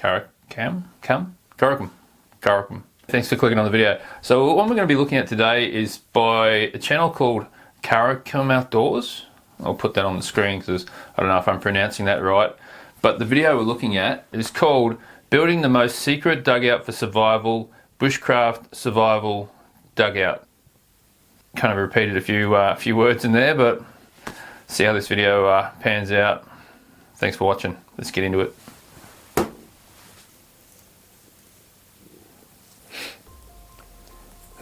Karakum. Thanks for clicking on the video. So what we're going to be looking at today is by a channel called Karakum Outdoors. I'll put that on the screen because I don't know if I'm pronouncing that right. But the video we're looking at is called Building the Most Secret Dugout for Survival, Bushcraft Survival Dugout. Kind of repeated a few words in there, but see how this video pans out. Thanks for watching. Let's get into it.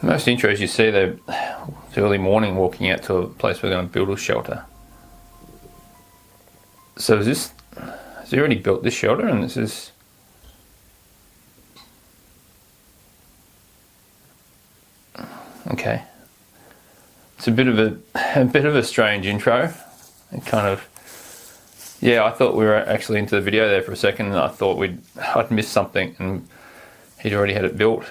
Most intros you see, they're early morning walking out to a place we're going to build a shelter. So has he already built this shelter, and this is... Okay. It's a bit of a strange intro. It kind of... Yeah, I thought we were actually into the video there for a second, and I thought I'd missed something, and he'd already had it built.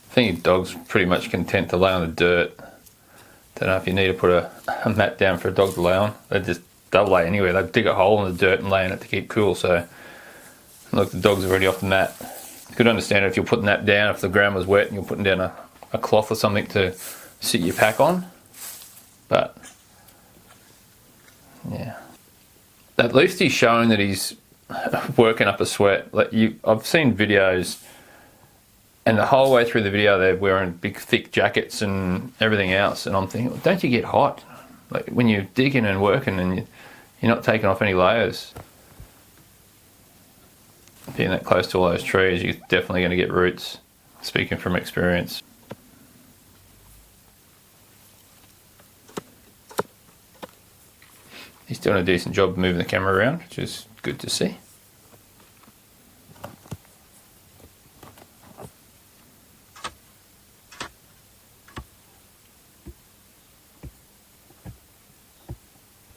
I think your dog's pretty much content to lay on the dirt. Don't know if you need to put a mat down for a dog to lay on. They'll lay anywhere. They dig a hole in the dirt and lay in it to keep cool. So look, the dog's already off the mat. You could understand it if you're putting that down, if the ground was wet and you're putting down a cloth or something to sit your pack on. But yeah, at least he's showing that he's working up a sweat. I've seen videos, and the whole way through the video they're wearing big thick jackets and everything else, and I'm thinking, don't you get hot? Like when you're digging and working and you're not taking off any layers. Being that close to all those trees, you're definitely going to get roots, speaking from experience. He's doing a decent job moving the camera around, which is good to see.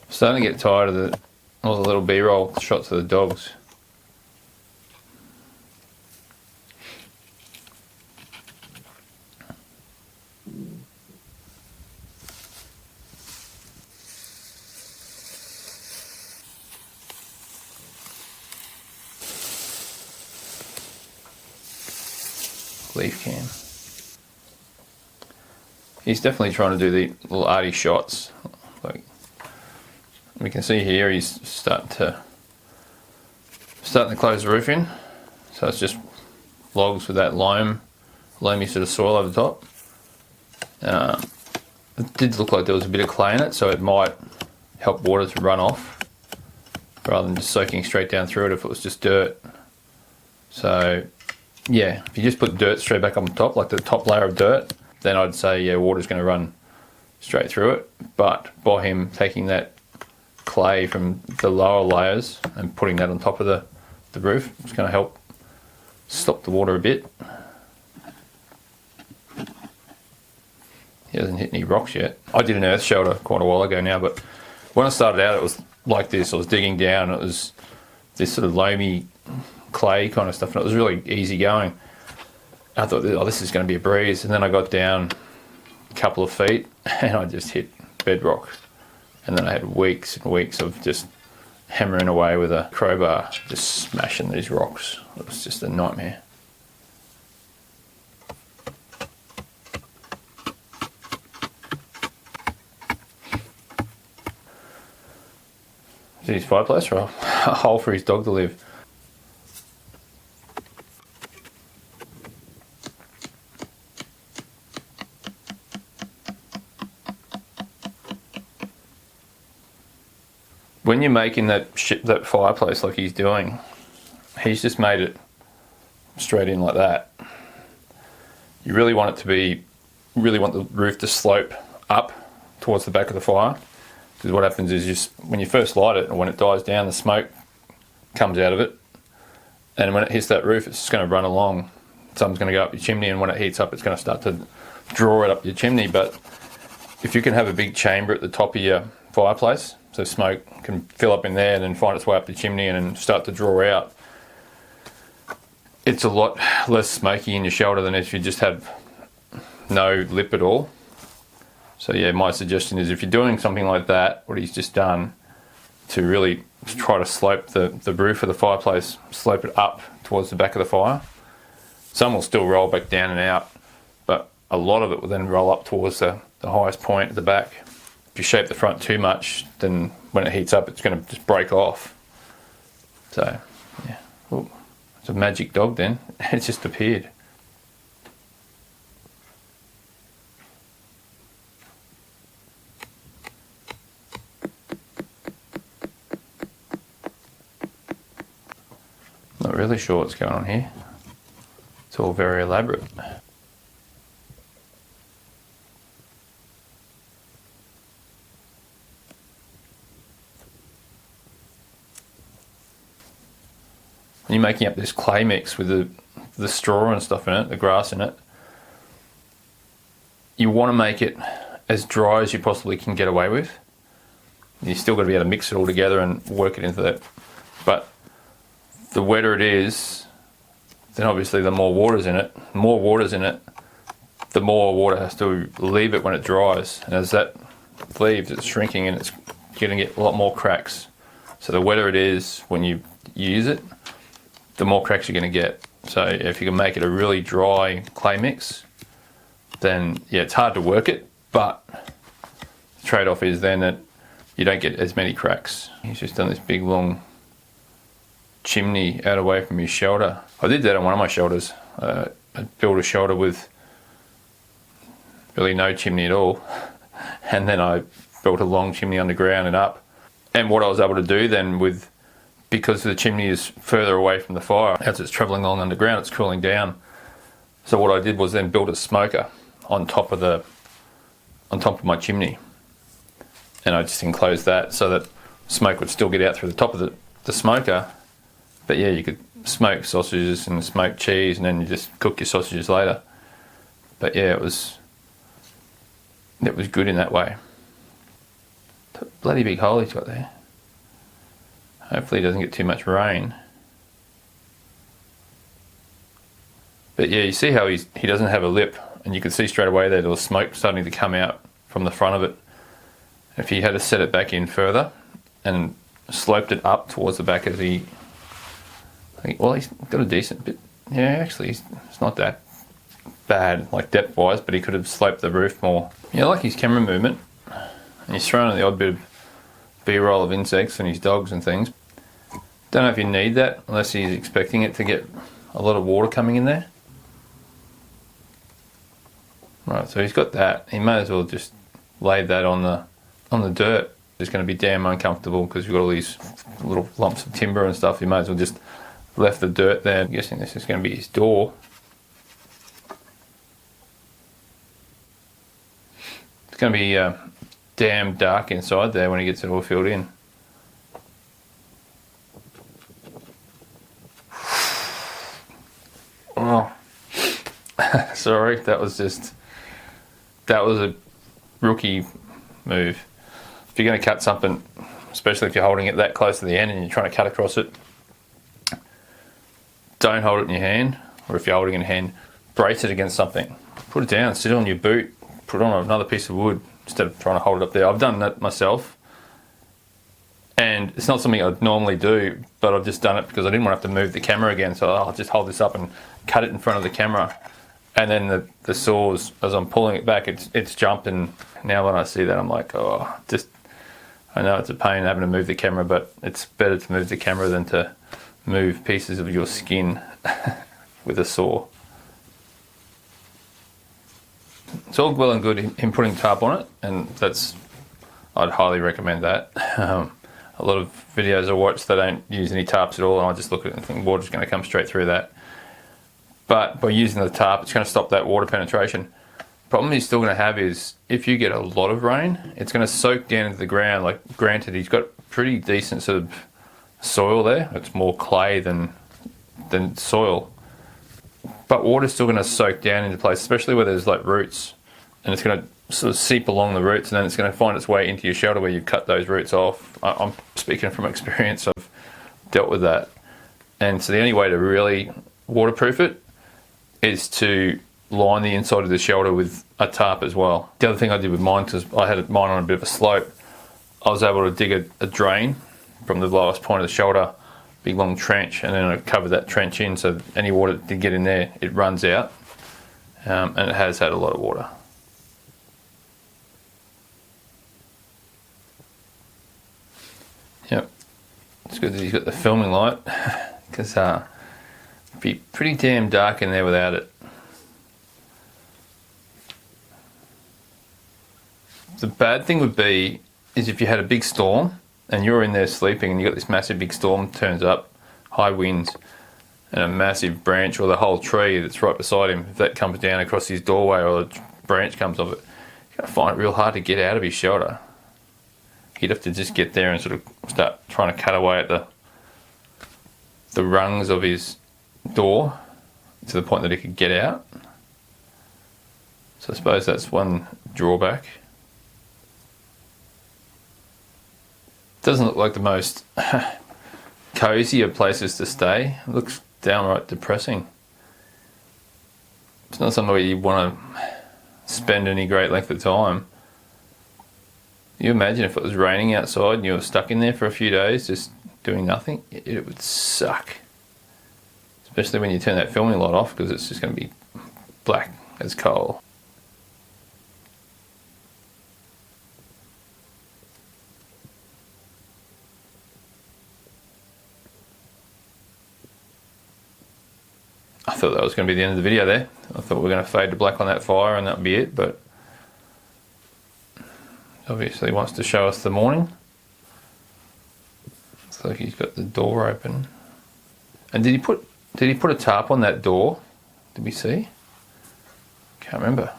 Starting to get tired of all the little B-roll shots of the dogs. Leaf cam. He's definitely trying to do the little arty shots. Like, we can see here he's starting to close the roof in, so it's just logs with that loamy sort of soil over the top. It did look like there was a bit of clay in it, so it might help water to run off rather than just soaking straight down through it if it was just dirt. So yeah, if you just put dirt straight back on top, like the top layer of dirt, then I'd say yeah, water's going to run straight through it. But by him taking that clay from the lower layers and putting that on top of the roof, it's going to help stop the water a bit. He hasn't hit any rocks yet. I did an earth shelter quite a while ago now, but when I started out it was like this. I was digging down, it was this sort of loamy clay kind of stuff, and it was really easy going. I thought, oh, this is going to be a breeze, and then I got down a couple of feet and I just hit bedrock. And then I had weeks and weeks of just hammering away with a crowbar, just smashing these rocks. It was just a nightmare. Is it his fireplace or a hole for his dog to live? When you're making that fireplace like he's doing, he's just made it straight in like that. You really want the roof to slope up towards the back of the fire, because what happens is just when you first light it, and when it dies down, the smoke comes out of it, and when it hits that roof, it's just going to run along. Something's going to go up your chimney, and when it heats up, it's going to start to draw it up your chimney. But if you can have a big chamber at the top of your fireplace, so smoke can fill up in there and then find its way up the chimney and then start to draw out, it's a lot less smoky in your shoulder than if you just have no lip at all. So yeah, my suggestion is if you're doing something like that, what he's just done, to really try to slope the roof of the fireplace, slope it up towards the back of the fire. Some will still roll back down and out, but a lot of it will then roll up towards the highest point at the back. If you shape the front too much, then when it heats up, it's going to just break off. So yeah, ooh, it's a magic dog then. It just appeared. Not really sure what's going on here. It's all very elaborate. When you're making up this clay mix with the straw and stuff in it, the grass in it, you want to make it as dry as you possibly can get away with. You still got to be able to mix it all together and work it into that. But the wetter it is, then obviously the more water's in it. The more water's in it, the more water has to leave it when it dries. And as that leaves, it's shrinking and it's going to get a lot more cracks. So the wetter it is when you use it, the more cracks you're going to get. So if you can make it a really dry clay mix, then yeah, it's hard to work it, but the trade-off is then that you don't get as many cracks. He's just done this big long chimney out away from his shoulder. I did that on one of my shoulders. I built a shoulder with really no chimney at all, and then I built a long chimney underground and up. And what I was able to do then, with because the chimney is further away from the fire, as it's travelling along underground, it's cooling down. So what I did was then build a smoker on top of my chimney, and I just enclosed that so that smoke would still get out through the top of the smoker. But yeah, you could smoke sausages and smoke cheese, and then you just cook your sausages later. But yeah, it was good in that way. Bloody big hole he's got there. Hopefully he doesn't get too much rain. But yeah, you see how he doesn't have a lip, and you can see straight away there was smoke starting to come out from the front of it. If he had to set it back in further and sloped it up towards the back of the... Well, he's got a decent bit. Yeah, actually, it's not that bad, like depth-wise, but he could have sloped the roof more. Yeah, I like his camera movement. And he's thrown in the odd bit of B-roll of insects and his dogs and things. Don't know if you need that unless he's expecting it to get a lot of water coming in there. Right, so he's got that. He may as well just lay that on the dirt. It's going to be damn uncomfortable because you've got all these little lumps of timber and stuff. You may as well just left the dirt there. I'm guessing this is going to be his door. It's going to be damn dark inside there when he gets it all filled in. Oh, sorry, that was a rookie move. If you're going to cut something, especially if you're holding it that close to the end and you're trying to cut across it, don't hold it in your hand, or if you're holding it in your hand, brace it against something. Put it down, sit it on your boot, put it on another piece of wood instead of trying to hold it up there. I've done that myself, and it's not something I'd normally do, but I've just done it because I didn't want to have to move the camera again, so I'll just hold this up and cut it in front of the camera. And then the saws, as I'm pulling it back, it's jumping. Now when I see that, I'm like, oh, I know it's a pain having to move the camera, but it's better to move the camera than to move pieces of your skin with a saw. It's all well and good in putting tarp on it, and I'd highly recommend that. A lot of videos I watch, they don't use any tarps at all, and I just look at it and think water's going to come straight through that. But by using the tarp, it's going to stop that water penetration. Problem you're still going to have is if you get a lot of rain, it's going to soak down into the ground. Like, granted, he's got pretty decent sort of soil there. It's more clay than soil. But water's still going to soak down into place, especially where there's like roots. And it's going to sort of seep along the roots, and then it's going to find its way into your shoulder where you've cut those roots off. I'm speaking from experience. I've dealt with that. And so the only way to really waterproof it is to line the inside of the shelter with a tarp as well. The other thing I did with mine, because I had mine on a bit of a slope, I was able to dig a drain from the lowest point of the shelter, big long trench, and then I covered that trench in so any water that did get in there, it runs out, and it has had a lot of water. Yep, it's good that he's got the filming light, because it'd be pretty damn dark in there without it. The bad thing would be is if you had a big storm and you're in there sleeping and you got this massive big storm turns up, high winds, and a massive branch or the whole tree that's right beside him, if that comes down across his doorway or a branch comes off it, you're going to find it real hard to get out of his shelter. He'd have to just get there and sort of start trying to cut away at the rungs of his door to the point that he could get out. So I suppose that's one drawback. Doesn't look like the most cozy of places to stay. It looks downright depressing. It's not somewhere you want to spend any great length of time. You imagine if it was raining outside and you were stuck in there for a few days just doing nothing, it would suck. Especially when you turn that filming light off, because it's just going to be black as coal. I thought that was going to be the end of the video there. I thought we were going to fade to black on that fire and that would be it, but obviously wants to show us the morning. Looks like he's got the door open. And did he put a tarp on that door? Did we see? Can't remember.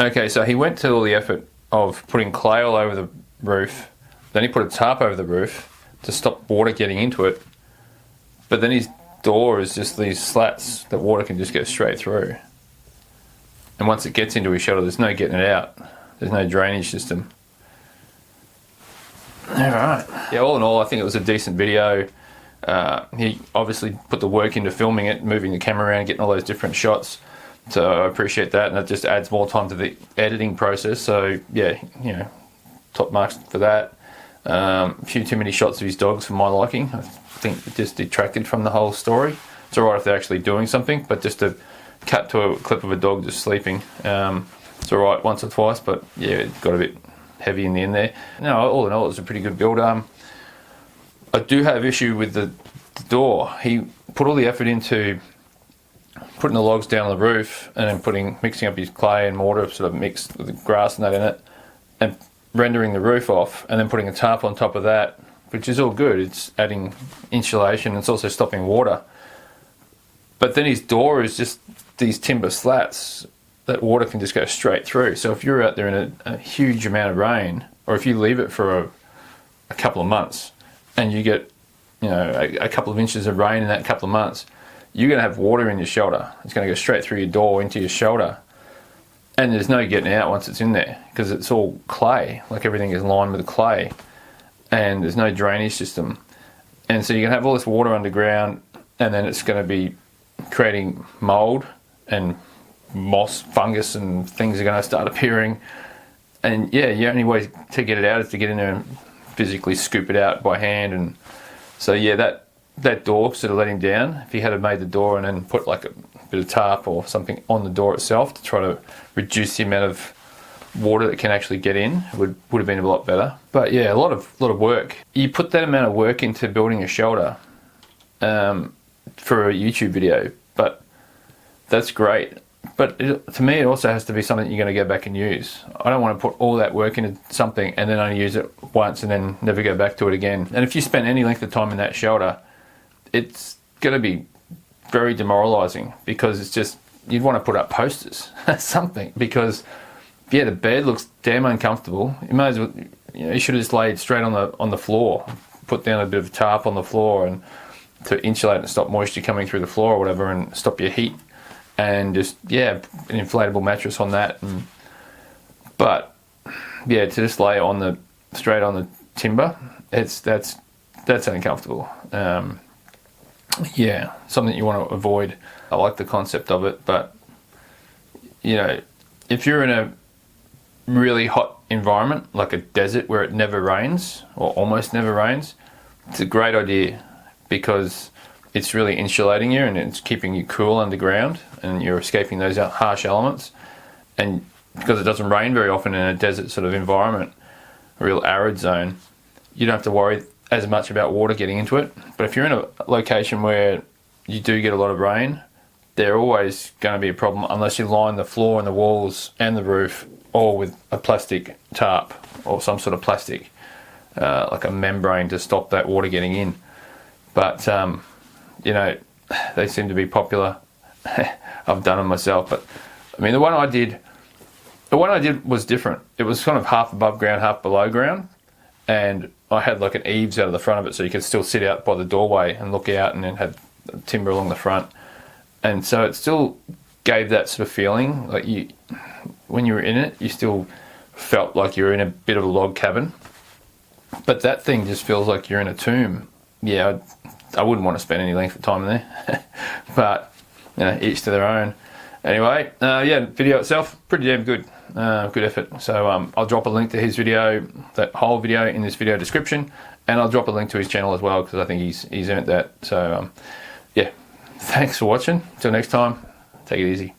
Okay, so he went to all the effort of putting clay all over the roof. Then he put a tarp over the roof to stop water getting into it. But then his door is just these slats that water can just go straight through. And once it gets into his shelter, there's no getting it out. There's no drainage system. Alright. Yeah, all in all, I think it was a decent video. He obviously put the work into filming it, moving the camera around, getting all those different shots. So I appreciate that, and it just adds more time to the editing process. So yeah, you know, top marks for that. A few too many shots of his dogs for my liking. I think it just detracted from the whole story. It's alright if they're actually doing something, but just to cut to a clip of a dog just sleeping, it's alright once or twice, but yeah, it got a bit heavy in the end there. No, all in all, it was a pretty good build. I do have issue with the door. He put all the effort into putting the logs down on the roof and then mixing up his clay and mortar, sort of mixed with the grass and that in it, and rendering the roof off, and then putting a tarp on top of that, which is all good. It's adding insulation, it's also stopping water. But then his door is just these timber slats that water can just go straight through. So if you're out there in a huge amount of rain, or if you leave it for a couple of months and you get, you know, a couple of inches of rain in that couple of months, you're going to have water in your shelter. It's going to go straight through your door into your shelter. And there's no getting out once it's in there, because it's all clay, like everything is lined with clay, and there's no drainage system. And so you're going to have all this water underground, and then it's going to be creating mold and moss, fungus, and things are going to start appearing. And yeah, the only way to get it out is to get in there and physically scoop it out by hand. And so yeah, that door sort of let him down. If he had made the door and then put like a bit of tarp or something on the door itself to try to reduce the amount of water that can actually get in, would have been a lot better. But yeah, a lot of work. You put that amount of work into building a shelter for a YouTube video, but that's great. But to me, it also has to be something you're going to go back and use. I don't want to put all that work into something and then only use it once and then never go back to it again. And if you spend any length of time in that shelter, it's going to be very demoralizing, because it's just, you'd want to put up posters, something, because yeah, the bed looks damn uncomfortable. You may as well, you know, you should have just laid straight on the floor, put down a bit of tarp on the floor and to insulate and stop moisture coming through the floor or whatever, and stop your heat, and just yeah, an inflatable mattress on that. But yeah, to just lay straight on the timber, that's uncomfortable. Yeah, something you want to avoid. I like the concept of it, but you know, if you're in a really hot environment like a desert where it never rains or almost never rains, it's a great idea because it's really insulating you and it's keeping you cool underground and you're escaping those harsh elements. And because it doesn't rain very often in a desert sort of environment, a real arid zone, you don't have to worry as much about water getting into it. But if you're in a location where you do get a lot of rain, they're always going to be a problem unless you line the floor and the walls and the roof all with a plastic tarp or some sort of plastic, like a membrane to stop that water getting in. But, you know, they seem to be popular. I've done them myself, but I mean, the one I did was different. It was kind of half above ground, half below ground, and I had like an eaves out of the front of it so you could still sit out by the doorway and look out, and then had timber along the front. And so it still gave that sort of feeling, like when you were in it, you still felt like you were in a bit of a log cabin. But that thing just feels like you're in a tomb. Yeah, I wouldn't want to spend any length of time in there. But, you know, each to their own. Anyway, yeah, video itself, pretty damn good. Good effort. So I'll drop a link to his video, that whole video, in this video description, and I'll drop a link to his channel as well because I think he's earned that. So yeah, thanks for watching. Till next time, take it easy.